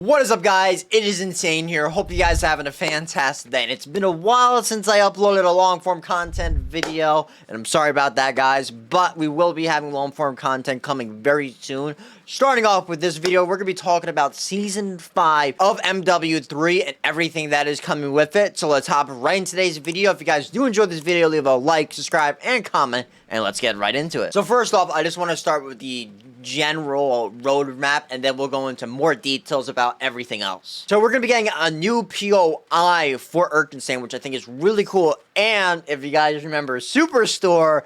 What is up, guys? It is Insane here. Hope you guys are having a fantastic day. And it's been a while since I uploaded a long-form content video, and I'm sorry about that, guys, but we will be having long-form content coming very soon. Starting off with this video, we're going to be talking about Season 5 of MW3 and everything that is coming with it. So let's hop right into today's video. If you guys do enjoy this video, leave a like, subscribe, and comment, and let's get right into it. So first off, I just want to start with the general roadmap, and then we'll go into more details about everything else. So we're going to be getting a new POI for Urkenstein, which I think is really cool. And if you guys remember, Superstore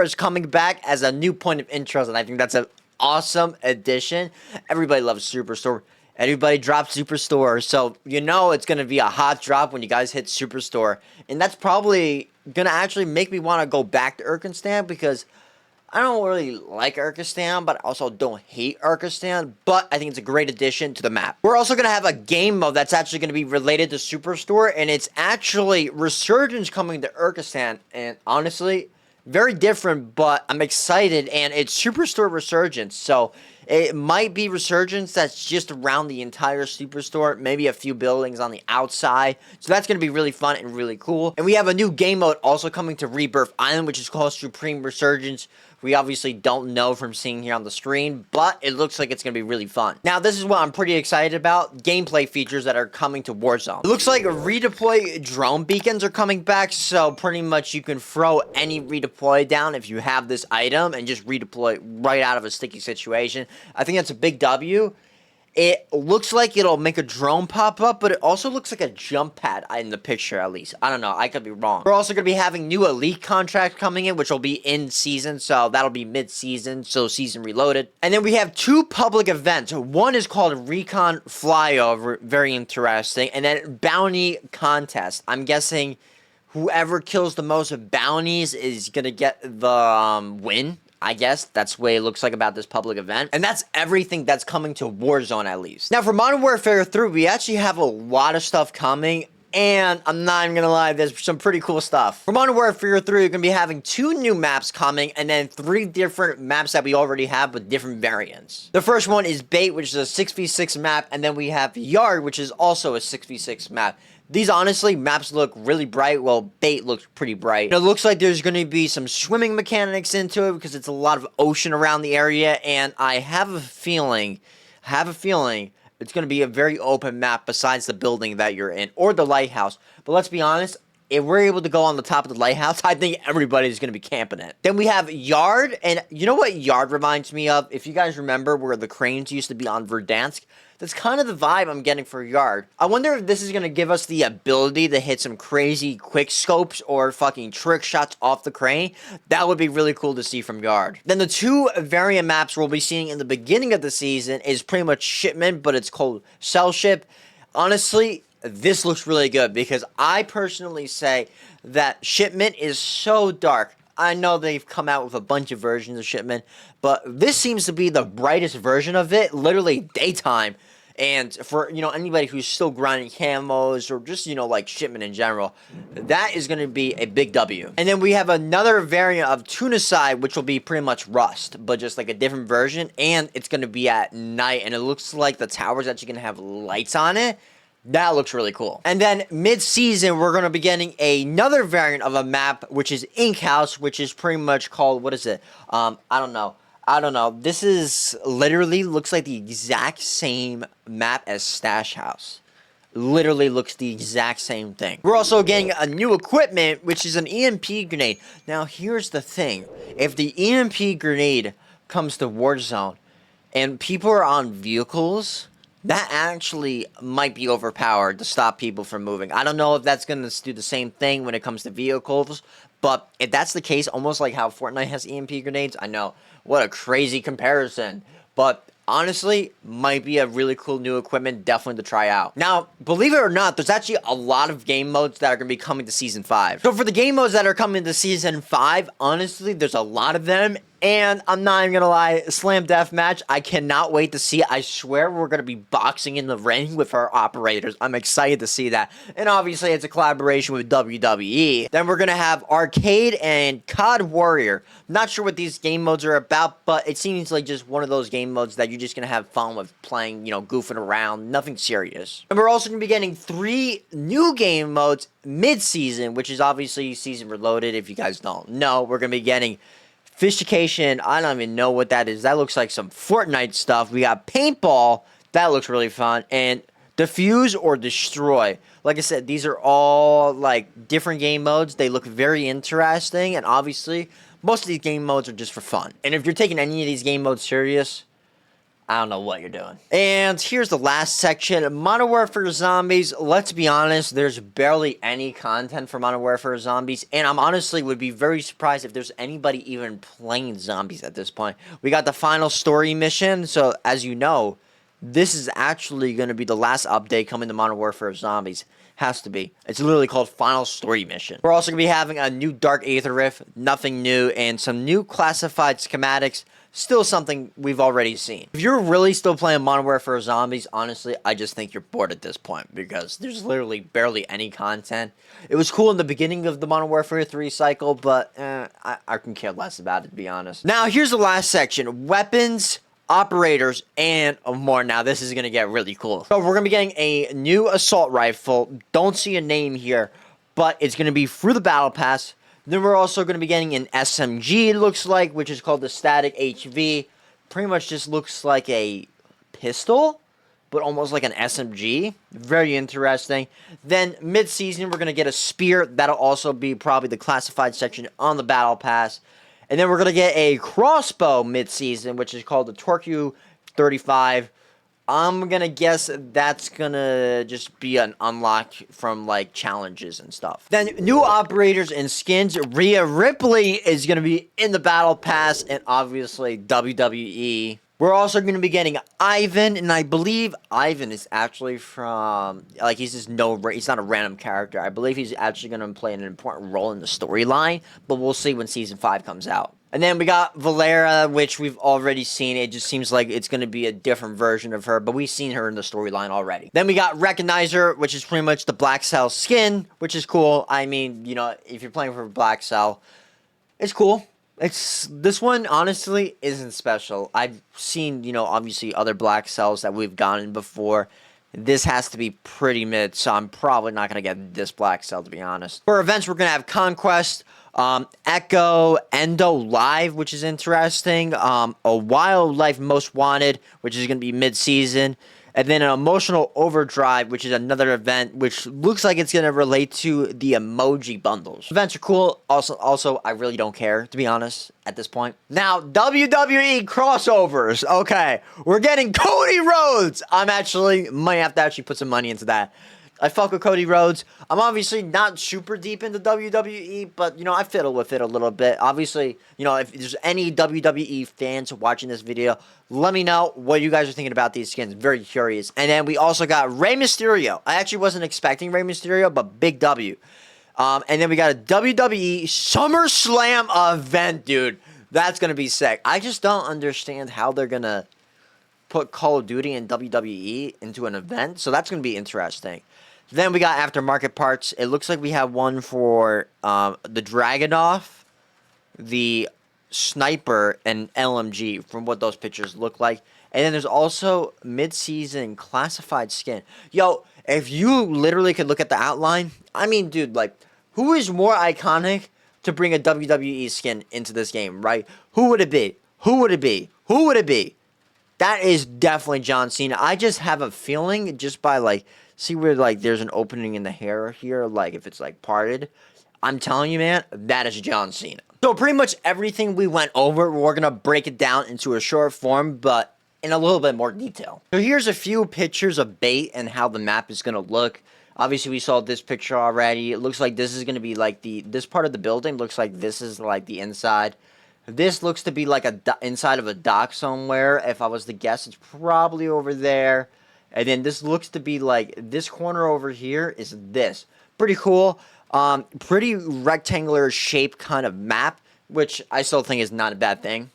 is coming back as a new point of interest, and I think that's an awesome addition. Everybody loves Superstore. Everybody drops Superstore, so you know it's going to be a hot drop when you guys hit Superstore. And that's probably going to actually make me want to go back to Urkenstein, because I don't really like Urkenstein, but I also don't hate Urkenstein, but I think it's a great addition to the map. We're also going to have a game mode that's actually going to be related to Superstore, and it's actually Resurgence coming to Urkenstein, and honestly, very different, but I'm excited, and it's Superstore Resurgence, so it might be Resurgence that's just around the entire Superstore, maybe a few buildings on the outside, so that's going to be really fun and really cool. And we have a new game mode also coming to Rebirth Island, which is called Supreme Resurgence. We obviously don't know from seeing here on the screen, but it looks like it's going to be really fun. Now, this is what I'm pretty excited about, gameplay features that are coming to Warzone. It looks like redeploy drone beacons are coming back, so pretty much you can throw any redeploy down if you have this item and just redeploy right out of a sticky situation. I think that's a big W. It looks like it'll make a drone pop up, but it also looks like a jump pad in the picture, at least. I don't know. I could be wrong. We're also going to be having new elite contracts coming in, which will be in season, so that'll be mid-season, so season reloaded. And then we have two public events. One is called Recon Flyover, very interesting, and then Bounty Contest. I'm guessing whoever kills the most bounties is going to get the win. I guess that's the way it looks like about this public event. And that's everything that's coming to Warzone, at least. Now, for Modern Warfare 3, we actually have a lot of stuff coming. And I'm not even gonna lie, there's some pretty cool stuff. For Modern Warfare 3, you're gonna be having 2 new maps coming, and then 3 different maps that we already have with different variants. The first one is Bait, which is a 6v6 map, and then we have Yard, which is also a 6v6 map. These, honestly, maps look really bright. Well, Bait looks pretty bright. It looks like there's going to be some swimming mechanics into it, because it's a lot of ocean around the area, and I have a feeling it's going to be a very open map besides the building that you're in, or the lighthouse. But let's be honest, if we're able to go on the top of the lighthouse, I think everybody's going to be camping it. Then we have Yard, and you know what Yard reminds me of? If you guys remember where the cranes used to be on Verdansk, that's kind of the vibe I'm getting for Yard. I wonder if this is going to give us the ability to hit some crazy quick scopes or fucking trick shots off the crane. That would be really cool to see from Yard. Then the 2 variant maps we'll be seeing in the beginning of the season is pretty much Shipment, but it's called Cell Ship. Honestly, this looks really good, because I personally say that Shipment is so dark. I know they've come out with a bunch of versions of Shipment, but this seems to be the brightest version of it, literally daytime. And for, you know, anybody who's still grinding camos or just, you know, like Shipment in general, that is going to be a big W. And then we have another variant of Tunaside, which will be pretty much Rust, but just like a different version, and it's going to be at night, and it looks like the tower's actually going to have lights on it. That looks really cool. And then mid-season, we're going to be getting another variant of a map, which is Ink House, which is pretty much called, what is it? I don't know. This is literally looks like the exact same map as Stash House. Literally looks the exact same thing. We're also getting a new equipment, which is an EMP grenade. Now, here's the thing. If the EMP grenade comes to Warzone and people are on vehicles, that actually might be overpowered to stop people from moving. I don't know if that's going to do the same thing when it comes to vehicles, but if that's the case, almost like how Fortnite has EMP grenades, I know, what a crazy comparison, but honestly, might be a really cool new equipment, definitely to try out. Now, believe it or not, there's actually a lot of game modes that are going to be coming to Season 5. So for the game modes that are coming to Season 5, honestly, there's a lot of them, And I'm not even gonna lie, Slam Deathmatch, I cannot wait to see it. I swear we're gonna be boxing in the ring with our operators. I'm excited to see that. And obviously, it's a collaboration with WWE. Then we're gonna have Arcade and COD Warrior. Not sure what these game modes are about, but it seems like just one of those game modes that you're just gonna have fun with playing, goofing around, nothing serious. And we're also gonna be getting 3 new game modes mid-season, which is obviously Season Reloaded. If you guys don't know, we're gonna be getting Fishcation, I don't even know what that is. That looks like some Fortnite stuff. We got Paintball. That looks really fun. And Defuse or Destroy. Like I said, these are all, like, different game modes. They look very interesting. And obviously, most of these game modes are just for fun. And if you're taking any of these game modes serious, I don't know what you're doing. And here's the last section. Modern Warfare Zombies. Let's be honest, there's barely any content for Modern Warfare Zombies. And I'm honestly would be very surprised if there's anybody even playing zombies at this point. We got the final story mission. So, as you know, this is actually going to be the last update coming to Modern Warfare Zombies. Has to be. It's literally called Final Story Mission. We're also going to be having a new Dark Aether Rift. Nothing new. And some new classified schematics. Still something we've already seen. If you're really still playing Modern Warfare Zombies, honestly, I just think you're bored at this point because there's literally barely any content. It was cool in the beginning of the Modern Warfare 3 cycle, but I can care less about it, to be honest. Now, here's the last section. Weapons, operators, and more. Now, this is going to get really cool. So, we're going to be getting a new assault rifle. Don't see a name here, but it's going to be through the Battle Pass. Then we're also going to be getting an SMG, it looks like, which is called the Static HV. Pretty much just looks like a pistol, but almost like an SMG. Very interesting. Then, mid-season, we're going to get a Spear. That'll also be probably the classified section on the Battle Pass. And then we're going to get a crossbow mid-season, which is called the Torque 35. I'm going to guess that's going to just be an unlock from, like, challenges and stuff. Then, new operators and skins. Rhea Ripley is going to be in the Battle Pass, and obviously WWE. We're also going to be getting Ivan, and I believe Ivan is actually from, like, he's not a random character. I believe he's actually going to play an important role in the storyline, but we'll see when Season 5 comes out. And then we got Valera, which we've already seen. It just seems like it's going to be a different version of her, but we've seen her in the storyline already. Then we got Recognizer, which is pretty much the Black Cell skin, which is cool. I mean, if you're playing for Black Cell, it's cool. This one, honestly, isn't special. I've seen, obviously other Black Cells that we've gotten before. This has to be pretty mid, so I'm probably not going to get this Black Cell, to be honest. For events, we're going to have Conquest, Echo, Endo Live, which is interesting, a Wildlife Most Wanted, which is going to be mid-season, and then an Emotional Overdrive, which is another event, which looks like it's going to relate to the emoji bundles. Events are cool. Also, I really don't care, to be honest, at this point. Now, WWE crossovers. Okay, we're getting Cody Rhodes. Might have to actually put some money into that. I fuck with Cody Rhodes. I'm obviously not super deep into WWE, but, I fiddle with it a little bit. Obviously, if there's any WWE fans watching this video, let me know what you guys are thinking about these skins. Very curious. And then we also got Rey Mysterio. I actually wasn't expecting Rey Mysterio, but big W. And then we got a WWE SummerSlam event, dude. That's going to be sick. I just don't understand how they're going to put Call of Duty and WWE into an event, so that's going to be interesting. Then we got aftermarket parts. It looks like we have one for the Dragunov, the Sniper, and LMG from what those pictures look like. And then there's also mid-season classified skin. Yo, if you literally could look at the outline, I mean, dude, like, who is more iconic to bring a WWE skin into this game, right? Who would it be? Who would it be? Who would it be? That is definitely John Cena. I just have a feeling just by, like, see where, like, there's an opening in the hair here, like, if it's, like, parted. I'm telling you, man, that is John Cena. So pretty much everything we went over, we're going to break it down into a short form, but in a little bit more detail. So here's a few pictures of bait and how the map is going to look. Obviously, we saw this picture already. It looks like this is going to be, like, this part of the building looks like this is, like, the inside. This looks to be like inside of a dock somewhere. If I was to guess, it's probably over there. And then this looks to be like this corner over here is this. Pretty cool. Pretty rectangular shape kind of map. which I still think is not a bad thing.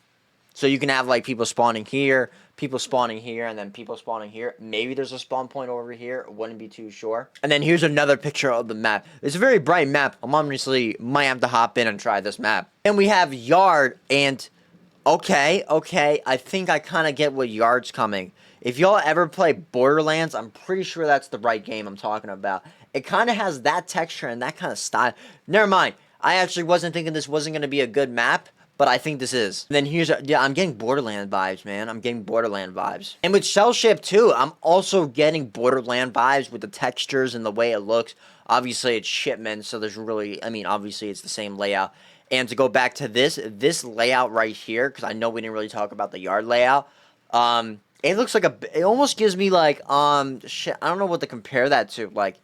So you can have like people spawning here, and then people spawning here. Maybe there's a spawn point over here. Wouldn't be too sure. And then here's another picture of the map. It's a very bright map. I'm obviously might have to hop in and try this map. And we have Yard and okay. I think I kind of get what Yard's coming. If y'all ever play Borderlands, I'm pretty sure that's the right game I'm talking about. It kind of has that texture and that kind of style. Never mind. I actually wasn't thinking this wasn't going to be a good map, but I think this is. And then here's, yeah, I'm getting Borderland vibes, man. I'm getting Borderland vibes. And with Shell Ship too, I'm also getting Borderland vibes with the textures and the way it looks. Obviously, it's shipment, so there's really, I mean, obviously it's the same layout. And to go back to this layout right here, because I know we didn't really talk about the Yard layout. It looks like it almost gives me like, shit, I don't know what to compare that to. Like,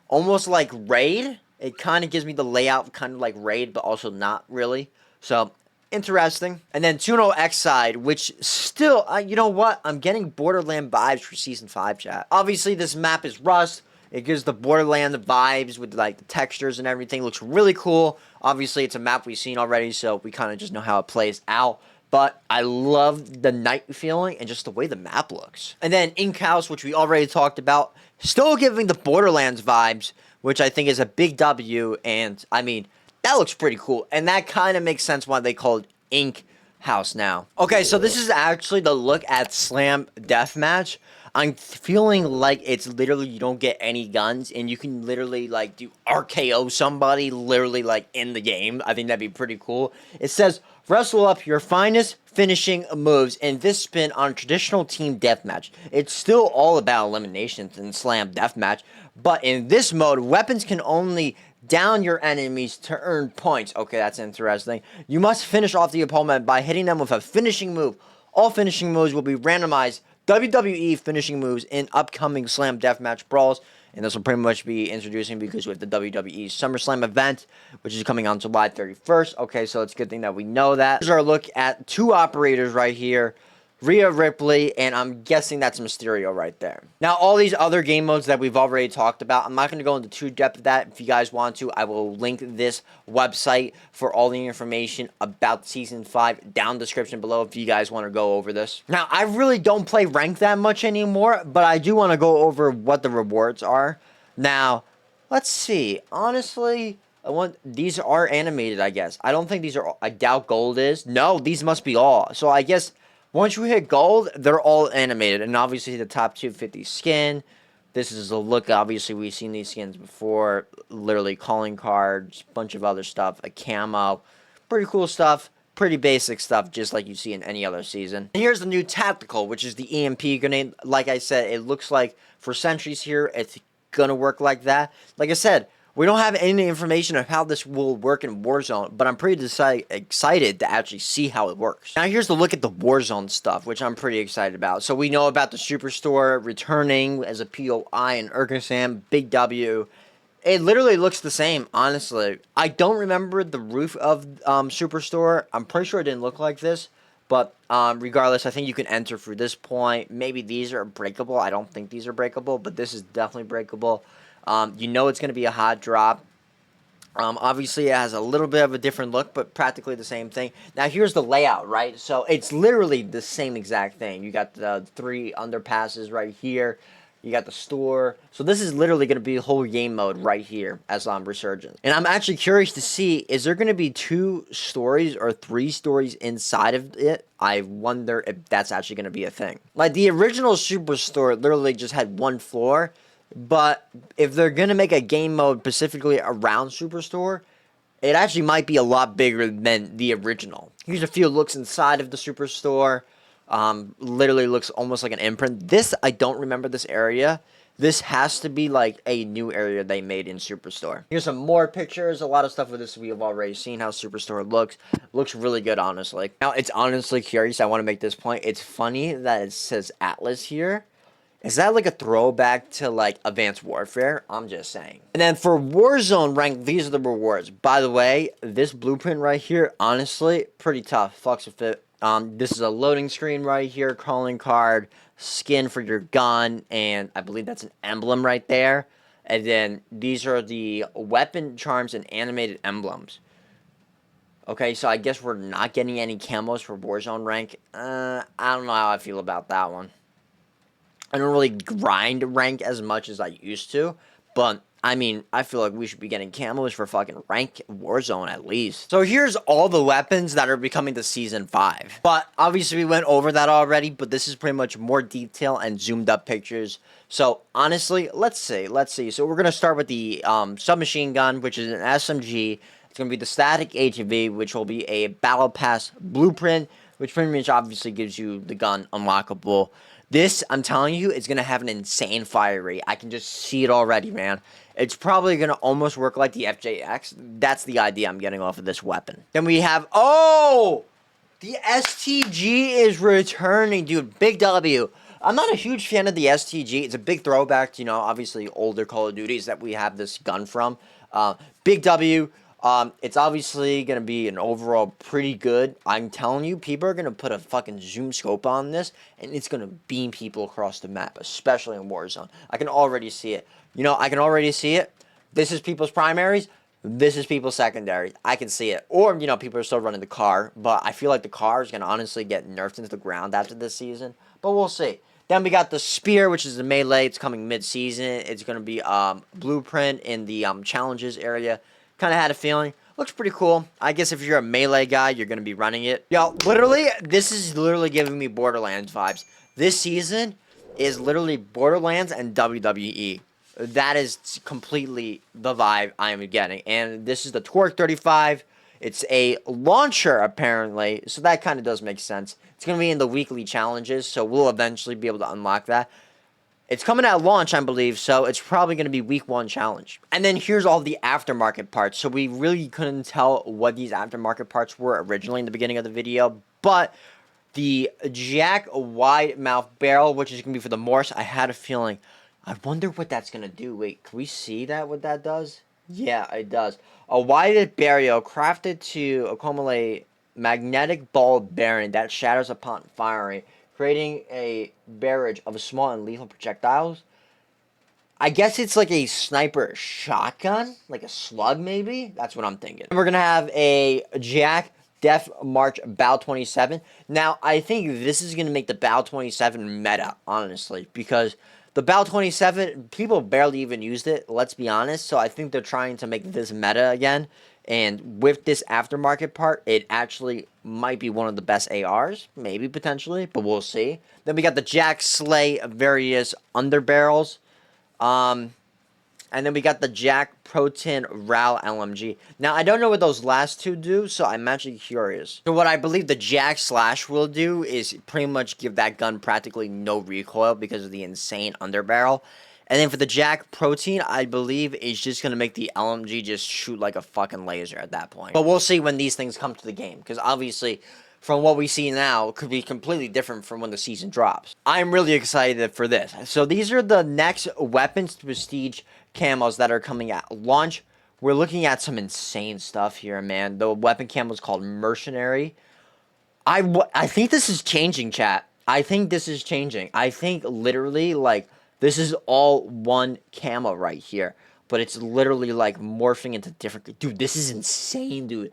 almost like Raid. It kind of gives me the layout kind of like Raid, but also not really. So, interesting. And then 2.0 side, which still, you know what? I'm getting Borderland vibes for Season 5, chat. Obviously, this map is Rust. It gives the Borderland vibes with like the textures and everything. Looks really cool. Obviously, it's a map we've seen already, so we kind of just know how it plays out. But I love the night feeling and just the way the map looks. And then Ink House, which we already talked about, still giving the Borderlands vibes, which I think is a big W. And, I mean, that looks pretty cool. And that kind of makes sense why they called Ink House now. Okay, so this is actually the look at Slam Deathmatch. I'm feeling like it's literally you don't get any guns and you can literally like do RKO somebody literally like in the game. I think that'd be pretty cool. It says wrestle up your finest finishing moves in this spin on traditional team deathmatch. It's still all about eliminations in Slam Deathmatch, but in this mode, weapons can only down your enemies to earn points. Okay, that's interesting. You must finish off the opponent by hitting them with a finishing move. All finishing moves will be randomized WWE finishing moves in upcoming Slam Deathmatch brawls, and this will pretty much be introducing because we have the WWE SummerSlam event, which is coming on July 31st. Okay, so it's a good thing that we know that. Here's our look at two operators right here, Rhea Ripley, and I'm guessing that's Mysterio right there. Now, all these other game modes that we've already talked about, I'm not going to go into too depth of that. If you guys want to, I will link this website for all the information about Season 5 down in the description below if you guys want to go over this. Now, I really don't play ranked that much anymore, but I do want to go over what the rewards are. Now, let's see. Honestly, these are animated, I guess. I don't think these are, I doubt gold is. No, these must be all. So I guess once you hit gold, they're all animated. And obviously the top 250 skin. This is a look. Obviously, we've seen these skins before. Literally calling cards, bunch of other stuff. A camo. Pretty cool stuff. Pretty basic stuff, just like you see in any other season. And here's the new tactical, which is the EMP grenade. Like I said, it looks like for sentries here, it's going to work like that. Like I said, we don't have any information of how this will work in Warzone, but I'm pretty excited to actually see how it works. Now here's the look at the Warzone stuff, which I'm pretty excited about. So we know about the Superstore returning as a POI and Urkasam, big W. It literally looks the same, honestly. I don't remember the roof of Superstore. I'm pretty sure it didn't look like this. But regardless, I think you can enter through this point. Maybe these are breakable. I don't think these are breakable, but this is definitely breakable. You know it's going to be a hot drop. Obviously, it has a little bit of a different look, but practically the same thing. Now, here's the layout, right? So, it's literally the same exact thing. You got the 3 underpasses right here. You got the store. So, this is literally going to be a whole game mode right here as Resurgence. And I'm actually curious to see, is there going to be 2 stories or 3 stories inside of it? I wonder if that's actually going to be a thing. Like, the original Superstore literally just had 1 floor. But if they're going to make a game mode specifically around Superstore, it actually might be a lot bigger than the original. Here's a few looks inside of the Superstore. Literally looks almost like an imprint. This, I don't remember this area. This has to be like a new area they made in Superstore. Here's some more pictures. A lot of stuff with this we have already seen how Superstore looks. Looks really good, honestly. Now, it's honestly curious. I want to make this point. It's funny that it says Atlas here. Is that like a throwback to like Advanced Warfare? I'm just saying. And then for Warzone rank, these are the rewards. By the way, this blueprint right here, honestly, pretty tough. Flux of fit. This is a loading screen right here, calling card, skin for your gun, and I believe that's an emblem right there. And then these are the weapon charms and animated emblems. Okay, so I guess we're not getting any camos for Warzone rank. I don't know how I feel about that one. I don't really grind rank as much as I used to, but I mean, I feel like we should be getting camos for fucking rank Warzone at least. So here's all the weapons that are becoming the Season 5. But obviously we went over that already, but this is pretty much more detail and zoomed up pictures. So honestly, let's see. So we're going to start with the submachine gun, which is an SMG. It's going to be the static HV, which will be a battle pass blueprint, which pretty much obviously gives you the gun unlockable. This, I'm telling you, is going to have an insane fire rate. I can just see it already, man. It's probably going to almost work like the FJX. That's the idea I'm getting off of this weapon. Then we have, oh! The STG is returning, dude. Big W. I'm not a huge fan of the STG. It's a big throwback to, obviously older Call of Duties that we have this gun from. Big W. It's obviously going to be an overall pretty good. I'm telling you, people are going to put a fucking zoom scope on this, and it's going to beam people across the map, especially in Warzone. I can already see it. I can already see it. This is people's primaries. This is people's secondaries. I can see it. Or, people are still running the car, but I feel like the car is going to honestly get nerfed into the ground after this season, but we'll see. Then we got the Spear, which is the melee. It's coming mid-season. It's going to be blueprint in the challenges area. Kind of had a feeling. Looks pretty cool. I guess if you're a melee guy, you're going to be running it. Yo, literally, this is literally giving me Borderlands vibes. This season is literally Borderlands and WWE. That is completely the vibe I am getting. And this is the Torque 35. It's a launcher, apparently. So that kind of does make sense. It's going to be in the weekly challenges. So we'll eventually be able to unlock that. It's coming at launch, I believe, so it's probably going to be week 1 challenge. And then here's all the aftermarket parts. So we really couldn't tell what these aftermarket parts were originally in the beginning of the video. But the Jack wide mouth barrel, which is going to be for the Morse, I had a feeling. I wonder what that's going to do. Wait, can we see that, what that does? Yeah, it does. A widened barrel crafted to accumulate magnetic ball bearing that shatters upon firing, creating a barrage of small and lethal projectiles. I guess it's like a sniper shotgun, like a slug maybe? That's what I'm thinking. And we're going to have a Jack Def March Bow 27. Now, I think this is going to make the Bow 27 meta, honestly, because the Bow 27, people barely even used it, let's be honest, so I think they're trying to make this meta again. And with this aftermarket part, it actually might be one of the best ARs, maybe potentially, but we'll see. Then we got the Jack Slay various underbarrels. And then we got the Jack Proton RAL LMG. Now, I don't know what those last two do, so I'm actually curious. So what I believe the Jack Slash will do is pretty much give that gun practically no recoil because of the insane underbarrel. And then for the Jack Protein, I believe it's just going to make the LMG just shoot like a fucking laser at that point. But we'll see when these things come to the game, because obviously, from what we see now, it could be completely different from when the season drops. I'm really excited for this. So these are the next weapons to prestige camos that are coming at launch. We're looking at some insane stuff here, man. The weapon camo is called Mercenary. I think this is changing, chat. I think this is changing. I think literally, like, this is all one camo right here. But it's literally, like, morphing into different... Dude, this is insane, dude.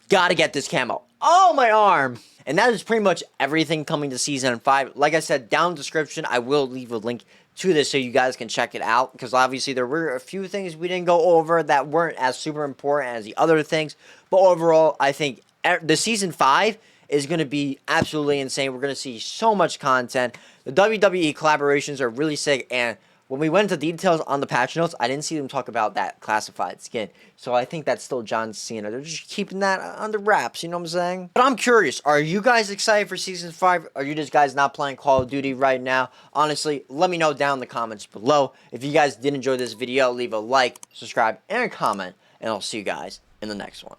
Gotta get this camo. Oh, my arm! And that is pretty much everything coming to Season 5. Like I said, down in the description, I will leave a link to this so you guys can check it out. Because obviously, there were a few things we didn't go over that weren't as super important as the other things. But overall, I think the Season 5 is going to be absolutely insane. We're going to see so much content. The WWE collaborations are really sick, and when we went into details on the patch notes, I didn't see them talk about that classified skin. So I think that's still John Cena. They're just keeping that under wraps, you know what I'm saying? But I'm curious, are you guys excited for Season 5? Are you just guys not playing Call of Duty right now? Honestly, let me know down in the comments below. If you guys did enjoy this video, leave a like, subscribe, and a comment, and I'll see you guys in the next one.